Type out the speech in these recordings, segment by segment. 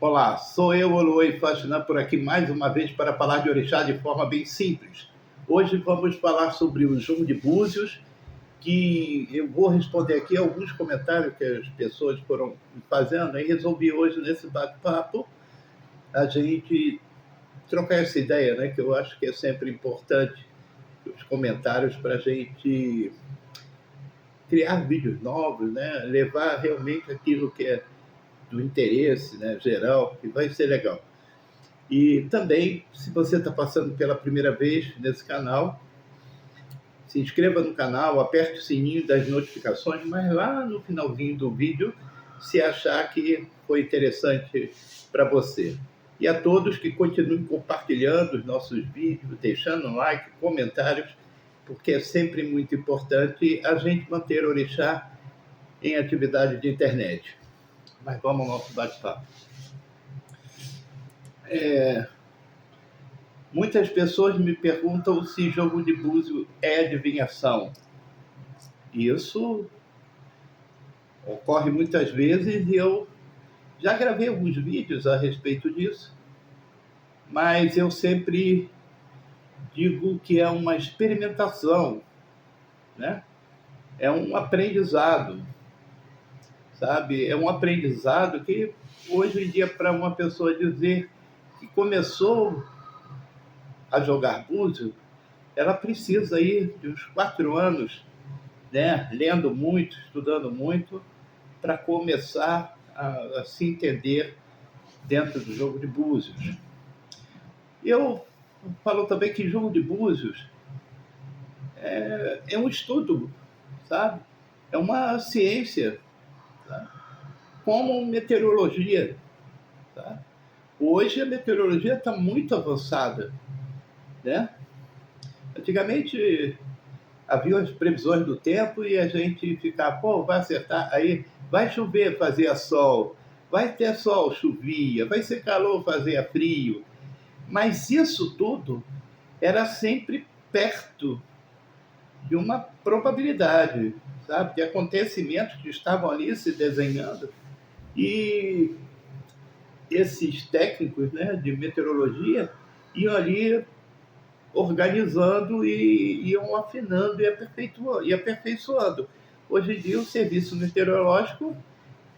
Olá, sou eu, Oluei Faxinã, por aqui mais uma vez para falar de orixá de forma bem simples. Hoje vamos falar sobre o jogo de búzios, que eu vou responder aqui alguns comentários que as pessoas foram fazendo, e resolvi hoje, nesse bate-papo, a gente trocar essa ideia, né? Que eu acho que é sempre importante, os comentários, para a gente criar vídeos novos, né? Levar realmente aquilo que é do interesse, né, geral, que vai ser legal. E também, se você está passando pela primeira vez nesse canal, se inscreva no canal, aperte o sininho das notificações, mas lá no finalzinho do vídeo, se achar que foi interessante para você. E a todos que continuem compartilhando os nossos vídeos, deixando like, comentários, porque é sempre muito importante a gente manter o orixá em atividade de internet. Mas vamos ao nosso bate-papo. Muitas pessoas me perguntam se jogo de búzio é adivinhação. Isso ocorre muitas vezes e eu já gravei alguns vídeos a respeito disso, mas eu sempre digo que é uma experimentação, né? É um aprendizado, sabe? É um aprendizado que hoje em dia, para uma pessoa dizer que começou a jogar búzio, ela precisa aí de uns 4 anos, né? Lendo muito, estudando muito, para começar a se entender dentro do jogo de búzios. Eu falo também que jogo de búzios é um estudo, sabe? É uma ciência, tá? Como meteorologia. Tá? Hoje a meteorologia está muito avançada, né? Antigamente havia as previsões do tempo e a gente ficava, pô, vai acertar, aí vai chover, fazia sol, vai ter sol, chovia, vai ser calor, fazia frio. Mas isso tudo era sempre perto de uma probabilidade, sabe? De acontecimentos que estavam ali se desenhando. E esses técnicos, né, de meteorologia iam ali organizando e iam afinando e aperfeiçoando. Hoje em dia o serviço meteorológico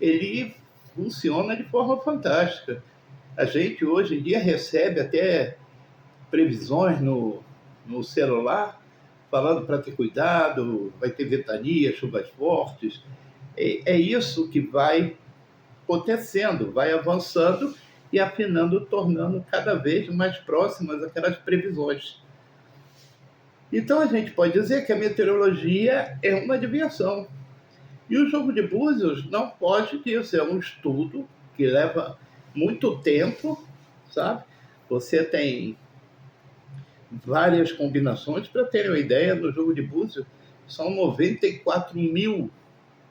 ele funciona de forma fantástica. A gente hoje em dia recebe até previsões no celular falando para ter cuidado, vai ter ventania, chuvas fortes. É isso que vai acontecendo, vai avançando e afinando, tornando cada vez mais próximas aquelas previsões. Então a gente pode dizer que a meteorologia é uma adivinhação. E o jogo de búzios não foge disso, é um estudo que leva muito tempo, sabe? Você tem várias combinações. Para terem uma ideia, no jogo de búzios são 94 mil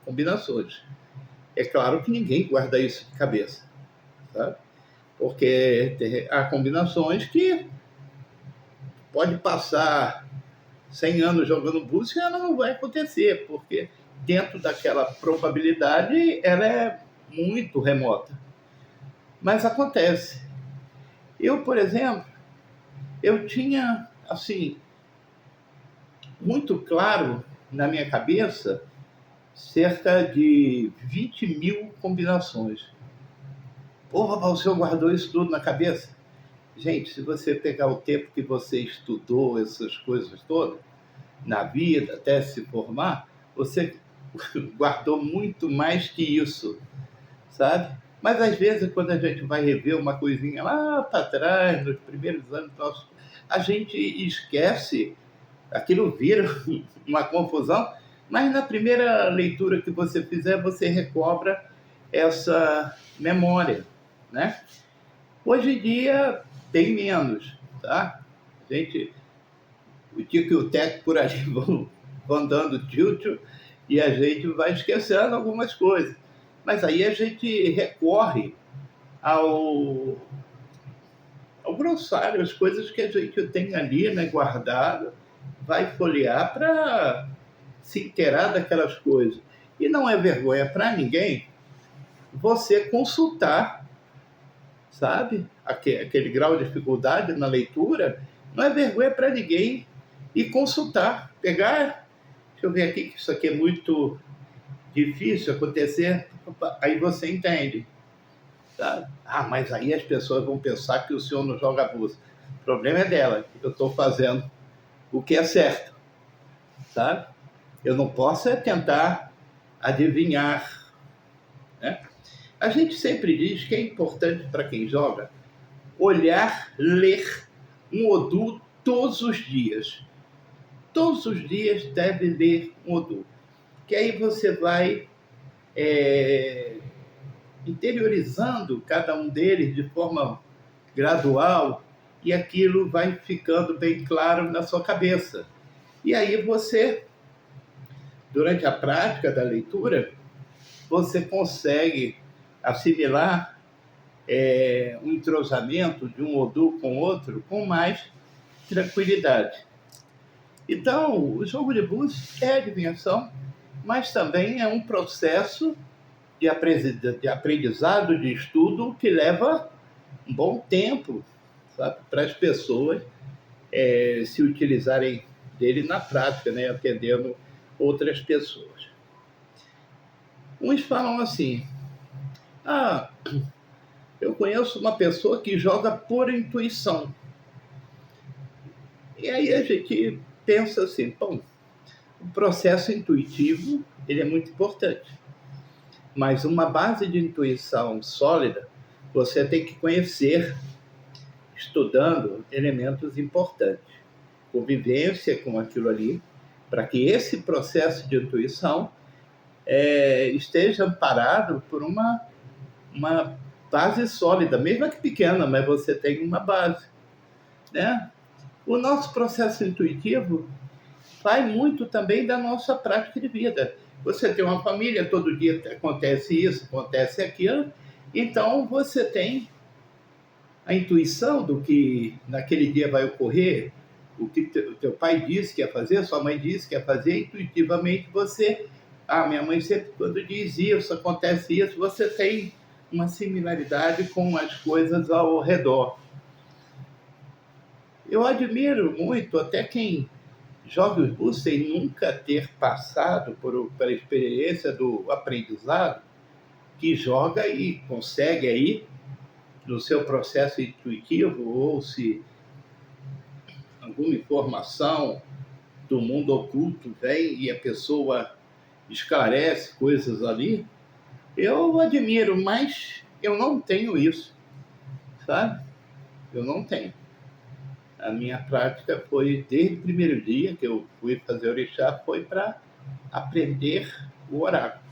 combinações. É claro que ninguém guarda isso de cabeça, sabe? Porque há combinações que pode passar 100 anos jogando búzios e ela não vai acontecer, porque dentro daquela probabilidade ela é muito remota. Mas acontece. Eu, por exemplo, eu tinha, assim, muito claro na minha cabeça cerca de 20 mil combinações. Porra, o senhor guardou isso tudo na cabeça? Gente, se você pegar o tempo que você estudou essas coisas todas, na vida, até se formar, você guardou muito mais que isso, sabe? Mas às vezes, quando a gente vai rever uma coisinha lá para trás, nos primeiros anos nossos, a gente esquece, aquilo vira uma confusão, mas na primeira leitura que você fizer, você recobra essa memória, né? Hoje em dia, tem menos, tá? A gente, o Tico e o Teco por ali vão dando tio e a gente vai esquecendo algumas coisas. Mas aí a gente recorre ao, ao grossário, as coisas que a gente tem ali, né, guardado, vai folhear para se inteirar daquelas coisas. E não é vergonha para ninguém você consultar sabe? Aquele grau de dificuldade na leitura, não é vergonha para ninguém ir consultar, pegar, deixa eu ver aqui, que isso aqui é muito difícil acontecer, aí você entende. Tá? Ah, mas aí as pessoas vão pensar que o senhor não joga abuso. O problema é dela, eu estou fazendo o que é certo, sabe? Eu não posso tentar adivinhar, né? A gente sempre diz que é importante para quem joga olhar, ler um Odu todos os dias. Todos os dias deve ler um Odu. Que aí você vai interiorizando cada um deles de forma gradual e aquilo vai ficando bem claro na sua cabeça. E aí você, durante a prática da leitura, você consegue assimilar um entrosamento de um Odu com outro com mais tranquilidade. Então, o jogo de búzios é adivinhação, mas também é um processo de aprendizado, de estudo, que leva um bom tempo, sabe, para as pessoas se utilizarem dele na prática, né, atendendo outras pessoas. Uns falam assim: ah, eu conheço uma pessoa que joga por intuição. E aí a gente pensa assim, bom, o processo intuitivo ele é muito importante, mas uma base de intuição sólida você tem que conhecer, estudando elementos importantes, convivência com aquilo ali, para que esse processo de intuição esteja amparado por uma base sólida, mesmo que pequena, mas você tem uma base, né? O nosso processo intuitivo vai muito também da nossa prática de vida. Você tem uma família, todo dia acontece isso, acontece aquilo, então você tem a intuição do que naquele dia vai ocorrer, o que teu pai disse que ia fazer, sua mãe disse que ia fazer, intuitivamente você, minha mãe sempre quando diz isso, acontece isso, você tem uma similaridade com as coisas ao redor. Eu admiro muito até quem joga os búzios sem nunca ter passado pela experiência do aprendizado, que joga e consegue aí, no seu processo intuitivo, ou se alguma informação do mundo oculto vem e a pessoa esclarece coisas ali, eu admiro, mas eu não tenho isso, sabe? Eu não tenho. A minha prática foi, desde o primeiro dia que eu fui fazer orixá, foi para aprender o oráculo.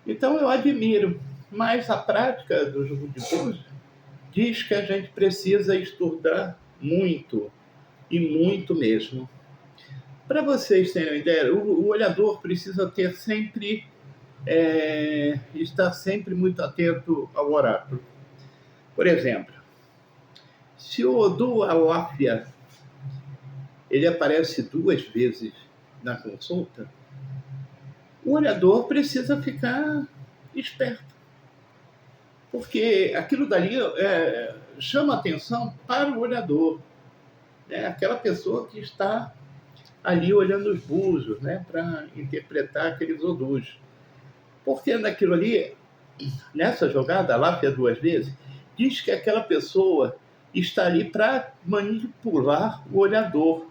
Então eu admiro, mas a prática do jogo de búzios diz que a gente precisa estudar muito, e muito mesmo. Para vocês terem uma ideia, o olhador precisa ter sempre, estar sempre muito atento ao oráculo. Por exemplo, se o Odu Aláfia ele aparece 2 vezes na consulta, o olhador precisa ficar esperto, porque aquilo dali chama atenção para o olhador, né? Aquela pessoa que está ali olhando os búzios, né? Para interpretar aqueles odus. Porque naquilo ali, nessa jogada, lá fez 2 vezes, diz que aquela pessoa está ali para manipular o olhador,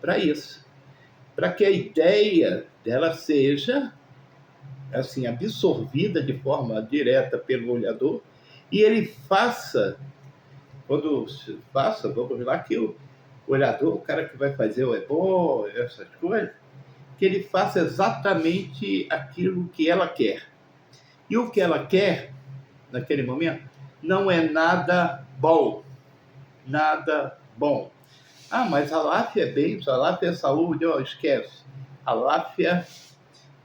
para isso, para que a ideia dela seja assim absorvida de forma direta pelo olhador e ele faça, quando faça, vamos lá, que o olhador, o cara que vai fazer o ebó, essas coisas, que ele faça exatamente aquilo que ela quer. E o que ela quer, naquele momento, não é nada bom. Nada bom. Mas a láfia é bênção, a láfia é saúde, esquece. A láfia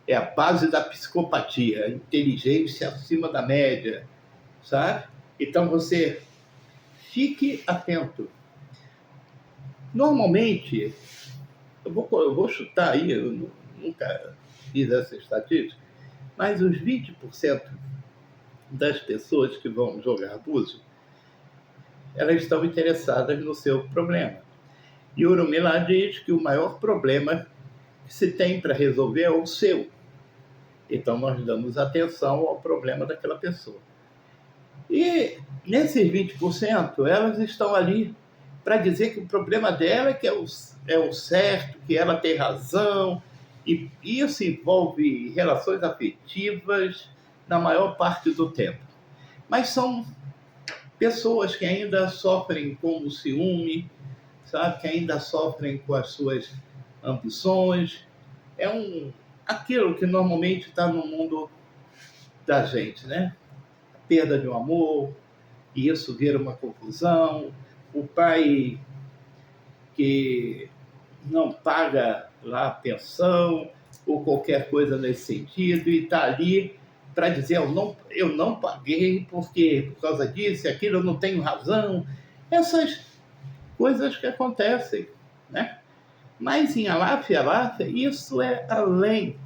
é a base da psicopatia, a inteligência acima da média, sabe? Então você fique atento. Normalmente, eu vou chutar aí, nunca fiz essa estatística, mas uns 20% das pessoas que vão jogar búzio, elas estão interessadas no seu problema. E Urumilá diz que o maior problema que se tem para resolver é o seu. Então, nós damos atenção ao problema daquela pessoa. E nesses 20%, elas estão ali para dizer que o problema dela é que é o certo, que ela tem razão, e isso envolve relações afetivas na maior parte do tempo. Mas são pessoas que ainda sofrem com o ciúme, sabe? Que ainda sofrem com as suas ambições. É aquilo que normalmente está no mundo da gente, né? A perda de um amor, e isso vira uma confusão. O pai que não paga lá a pensão ou qualquer coisa nesse sentido e está ali para dizer eu não paguei porque por causa disso e aquilo eu não tenho razão. Essas coisas que acontecem, né? Mas em Aláfia, isso é além,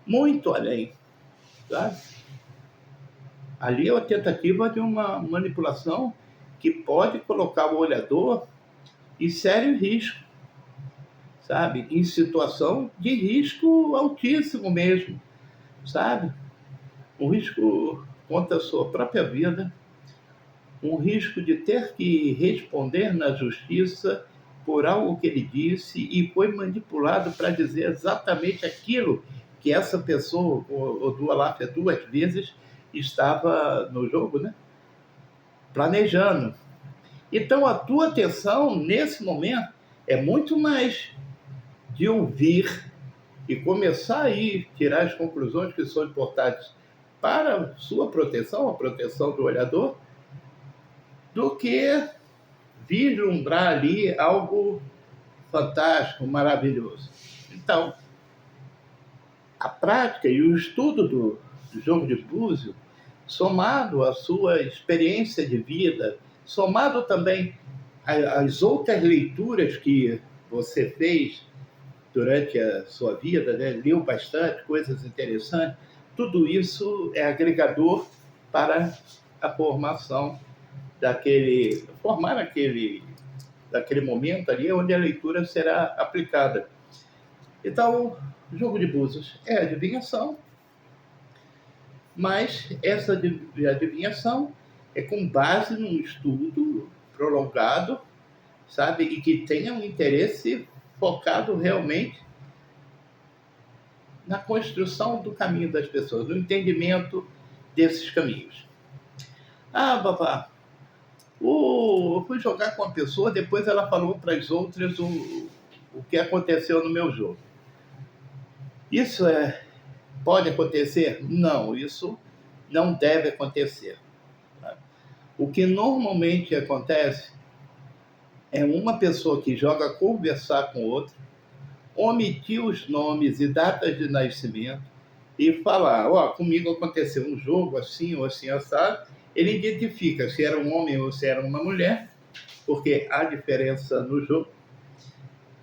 muito além, sabe? Ali é a tentativa de uma manipulação que pode colocar o olhador em sério risco, sabe? Em situação de risco altíssimo mesmo, sabe? Um risco contra a sua própria vida, um risco de ter que responder na justiça por algo que ele disse e foi manipulado para dizer exatamente aquilo que essa pessoa, o Dualaf, duas vezes estava no jogo, né? Planejando. Então, a tua atenção, nesse momento, é muito mais de ouvir e começar aí a tirar as conclusões que são importantes para a sua proteção, a proteção do olhador, do que vislumbrar ali algo fantástico, maravilhoso. Então, a prática e o estudo do jogo de búzio, somado à sua experiência de vida, somado também às outras leituras que você fez durante a sua vida, né? Leu bastante, coisas interessantes, tudo isso é agregador para a formação daquele momento ali onde a leitura será aplicada. Então, o jogo de búzios é adivinhação, mas essa adivinhação é com base num estudo prolongado, sabe, e que tenha um interesse focado realmente na construção do caminho das pessoas, no entendimento desses caminhos. Ah, papá, eu fui jogar com uma pessoa, depois ela falou para as outras o que aconteceu no meu jogo. Isso pode acontecer? Não, isso não deve acontecer. O que normalmente acontece é uma pessoa que joga conversar com outra, omitir os nomes e datas de nascimento e falar, comigo aconteceu um jogo assim ou assim, assado. Ele identifica se era um homem ou se era uma mulher, porque há diferença no jogo.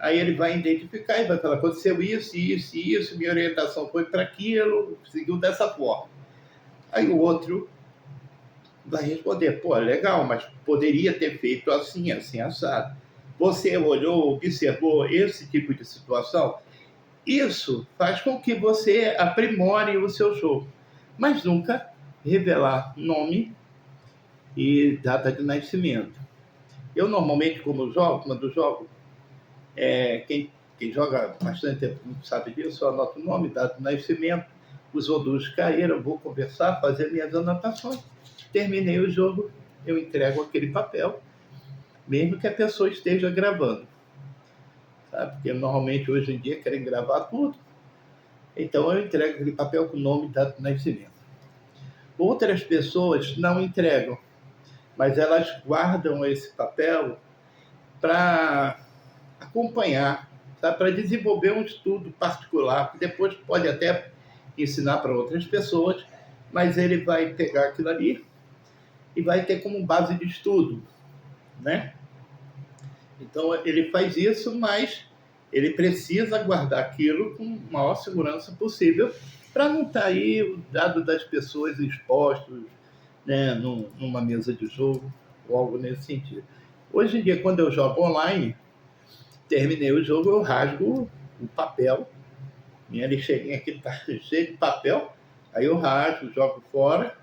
Aí ele vai identificar e vai falar, aconteceu isso, isso e isso, minha orientação foi para aquilo, seguiu dessa forma. Aí o outro vai responder, legal, mas poderia ter feito assim, assim, assado. Você olhou, observou esse tipo de situação? Isso faz com que você aprimore o seu jogo, mas nunca revelar nome e data de nascimento. Eu normalmente, quando jogo, quem joga bastante tempo sabe disso, eu anoto o nome, data de nascimento, os odus caíram, vou conversar, fazer minhas anotações, terminei o jogo, eu entrego aquele papel, mesmo que a pessoa esteja gravando. Sabe? Porque normalmente hoje em dia querem gravar tudo. Então eu entrego aquele papel com o nome e data de nascimento. Outras pessoas não entregam, mas elas guardam esse papel para acompanhar, tá? Para desenvolver um estudo particular, que depois pode até ensinar para outras pessoas, mas ele vai pegar aquilo ali e vai ter como base de estudo, né? Então ele faz isso, mas ele precisa guardar aquilo com a maior segurança possível para não estar aí o dado das pessoas expostos, né, numa mesa de jogo ou algo nesse sentido. Hoje em dia, quando eu jogo online, terminei o jogo, eu rasgo o papel. Minha lixeirinha aqui está cheia de papel, aí eu rasgo, jogo fora.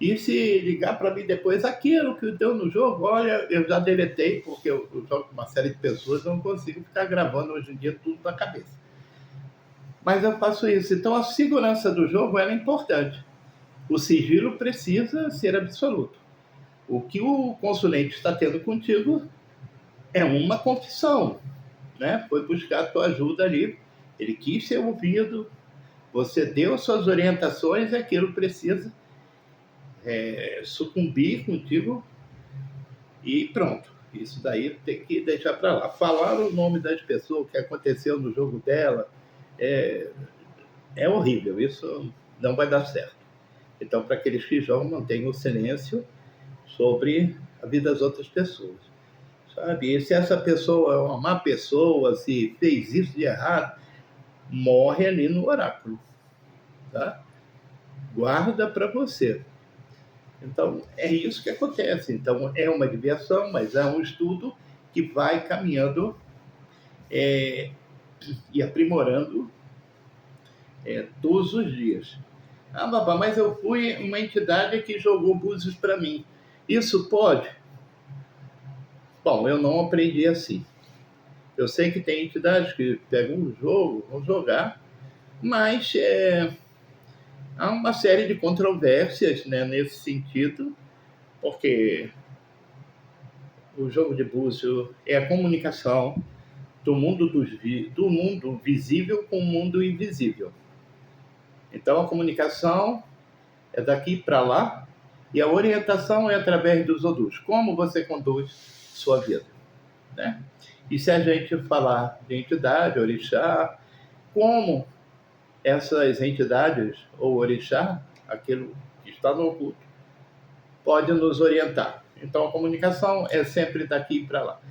E se ligar para mim depois, aquilo que deu no jogo, olha, eu já deletei, porque eu jogo com uma série de pessoas, eu não consigo ficar gravando hoje em dia tudo na cabeça. Mas eu faço isso. Então a segurança do jogo é importante. O sigilo precisa ser absoluto. O que o consulente está tendo contigo é uma confissão, né? Foi buscar a tua ajuda ali, ele quis ser ouvido, você deu suas orientações e aquilo precisa sucumbir contigo e pronto. Isso daí tem que deixar para lá. Falar o nome das pessoas, o que aconteceu no jogo dela, é horrível. Isso não vai dar certo. Então, para aqueles que jogam, mantenham o silêncio sobre a vida das outras pessoas. Sabe? E se essa pessoa é uma má pessoa, se fez isso de errado, morre ali no oráculo. Tá? Guarda para você. Então, é isso que acontece. Então, é uma diversão, mas é um estudo que vai caminhando e aprimorando todos os dias. Ah, babá, mas eu fui uma entidade que jogou búzios para mim. Isso pode? Bom, eu não aprendi assim. Eu sei que tem entidades que pegam um jogo, vão jogar, mas há uma série de controvérsias, né, nesse sentido, porque o jogo de búzio é a comunicação do mundo do mundo visível com o mundo invisível. Então a comunicação é daqui para lá e a orientação é através dos odus. Como você conduz sua vida, né? E se a gente falar de entidade, orixá, como essas entidades ou orixá, aquilo que está no oculto, pode nos orientar. Então a comunicação é sempre daqui para lá.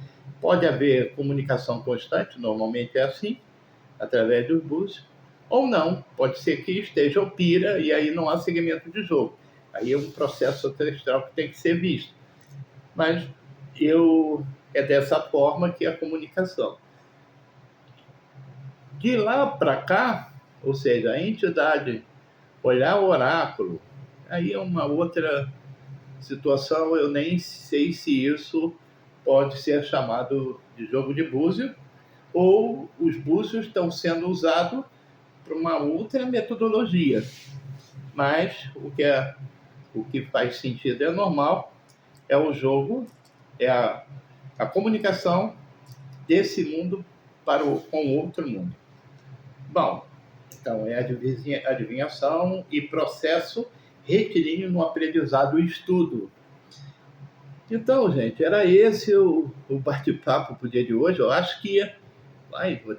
Pode haver comunicação constante, normalmente é assim, através dos búzios, ou não. Pode ser que esteja o pira e aí não há segmento de jogo. Aí é um processo ancestral que tem que ser visto. Mas é dessa forma que é a comunicação. De lá para cá, ou seja, a entidade olhar o oráculo, aí é uma outra situação, eu nem sei se isso pode ser chamado de jogo de búzio, ou os búzios estão sendo usados para uma outra metodologia. Mas o que faz sentido é normal, é o jogo, é a comunicação desse mundo com outro mundo. Bom, então é adivinhação e processo retilíneo no aprendizado e estudo. Então, gente, era esse o bate-papo para o dia de hoje. Eu acho que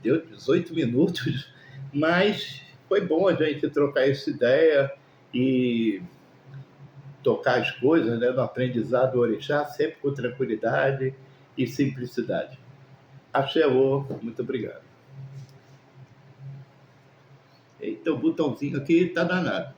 deu 18 minutos, mas foi bom a gente trocar essa ideia e tocar as coisas, né, no aprendizado do orixá, sempre com tranquilidade e simplicidade. Axelô, muito obrigado. Eita, o botãozinho aqui tá danado.